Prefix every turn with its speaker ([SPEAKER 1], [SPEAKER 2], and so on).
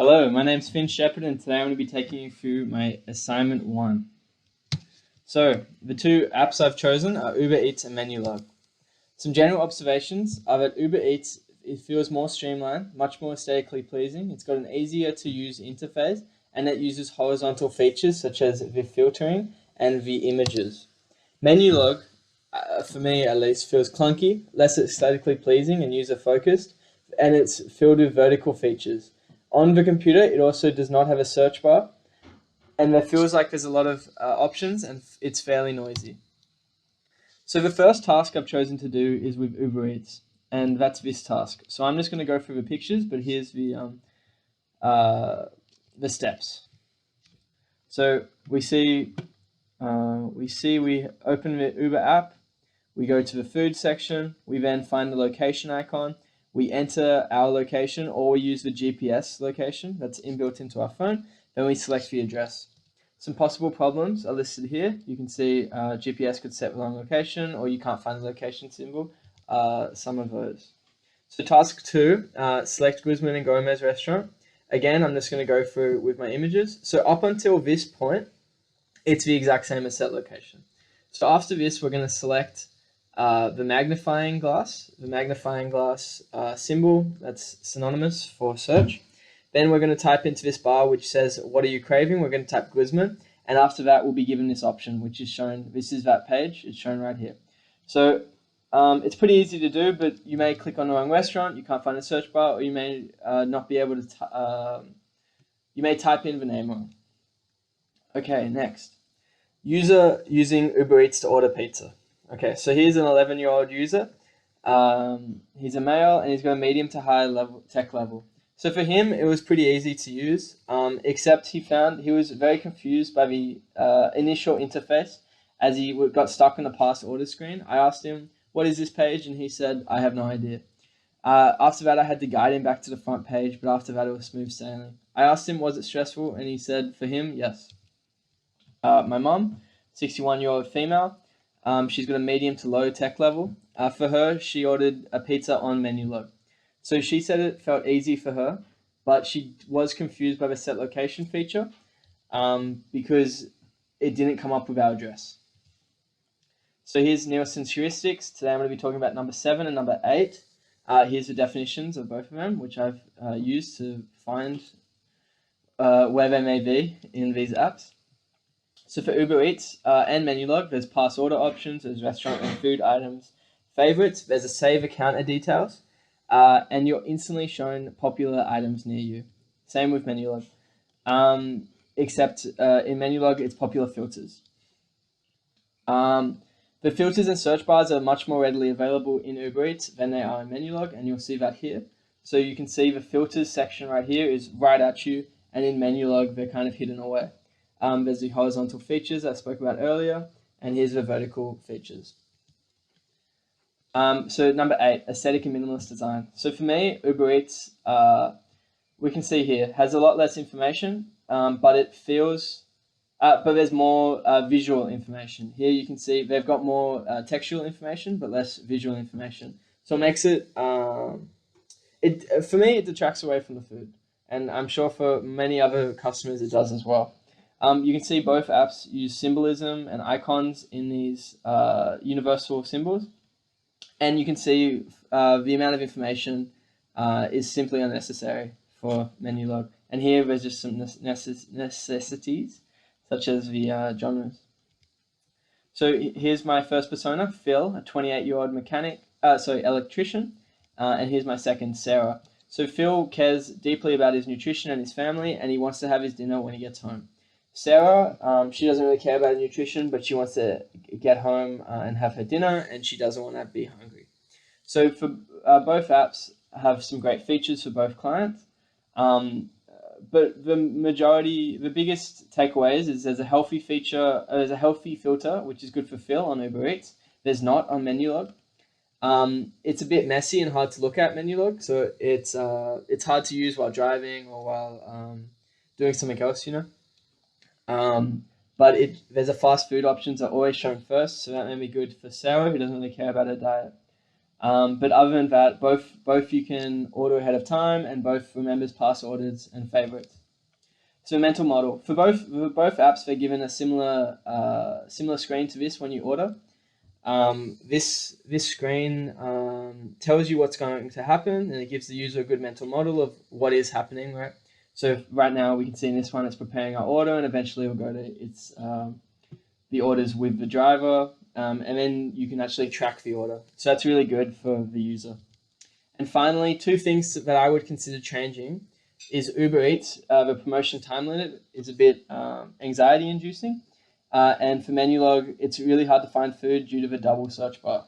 [SPEAKER 1] Hello, my name's Finn Shepherd, and today I'm going to be taking you through my assignment 1. So, the two apps I've chosen are Ubereats and Menulog. Some general observations are that Ubereats, it feels more streamlined, much more aesthetically pleasing. It's got an easier to use interface, and it uses horizontal features such as the filtering and the images. Menulog, for me at least, feels clunky, less aesthetically pleasing and user focused, and it's filled with vertical features. On the computer, it also does not have a search bar, and there feels like there's a lot of options, and it's fairly noisy. So the first task I've chosen to do is with Ubereats, and that's this task. So I'm just going to go through the pictures, but here's the steps. So we open the Uber app, we go to the food section, we then find the location icon. We enter our location, or we use the GPS location that's inbuilt into our phone. Then we select the address. Some possible problems are listed here. You can see GPS could set the wrong location, or you can't find the location symbol. Some of those. So task 2, select Guzman and Gomez restaurant. Again, I'm just going to go through with my images. So up until this point, it's the exact same as set location. So after this, we're going to select the magnifying glass symbol that's synonymous for search. Then we're going to type into this bar which says, what are you craving? We're going to type Guzman, and after that we'll be given this option, which is shown. This is that page. It's shown right here. So it's pretty easy to do, but you may click on the wrong restaurant, you can't find the search bar, or you may not be able to you may type in the name wrong. Okay, next. User using Ubereats to order pizza. Okay, so here's an 11-year-old user. He's a male, and he's got a medium to high level tech level. So for him, it was pretty easy to use, except he was very confused by the initial interface as he got stuck on the past order screen. I asked him, what is this page? And he said, I have no idea. After that, I had to guide him back to the front page, but after that, it was smooth sailing. I asked him, was it stressful? And he said, for him, yes. My mom, 61-year-old female. She's got a medium to low tech level. For her, she ordered a pizza on Menulog. So she said it felt easy for her, but she was confused by the set location feature because it didn't come up with our address. So here's Nielsen's Heuristics. Today I'm going to be talking about number 7 and number 8. Here's the definitions of both of them, which I've used to find where they may be in these apps. So for Ubereats and Menulog, there's past order options, there's restaurant and food items. Favorites, there's a save account details, and you're instantly shown popular items near you. Same with Menulog, except in Menulog, it's popular filters. The filters and search bars are much more readily available in Ubereats than they are in Menulog, and you'll see that here. So you can see the filters section right here is right at you, and in Menulog, they're kind of hidden away. There's the horizontal features I spoke about earlier, and here's the vertical features. So number 8, aesthetic and minimalist design. So for me, Ubereats, we can see here, has a lot less information, but it feels, but there's more visual information. Here you can see they've got more textual information, but less visual information. So it makes it, for me, it detracts away from the food. And I'm sure for many other customers it does as well. You can see both apps use symbolism and icons in these universal symbols. And you can see the amount of information is simply unnecessary for Menulog. And here there's just some necessities, such as the genres. So here's my first persona, Phil, a 28-year-old electrician. And here's my second, Sarah. So Phil cares deeply about his nutrition and his family, and he wants to have his dinner when he gets home. Sarah, she doesn't really care about nutrition, but she wants to get home and have her dinner, and she doesn't want to be hungry. So for both apps have some great features for both clients, but the biggest takeaways is there's a healthy filter, which is good for Phil on Ubereats. There's not on Menulog. It's a bit messy and hard to look at Menulog, so it's hard to use while driving or while doing something else, you know. But there's a fast food options are always shown first, so that may be good for Sarah, who doesn't really care about her diet. But other than that, both you can order ahead of time, and both remembers past orders and favorites. So mental model for both apps, they're given a similar screen to this when you order. This screen tells you what's going to happen, and it gives the user a good mental model of what is happening, right? So right now we can see in this one it's preparing our order, and eventually we'll go to its the orders with the driver, and then you can actually track the order. So that's really good for the user. And finally, two things that I would consider changing is Ubereats. The promotion time limit is a bit anxiety inducing. And for menu log, it's really hard to find food due to the double search bar.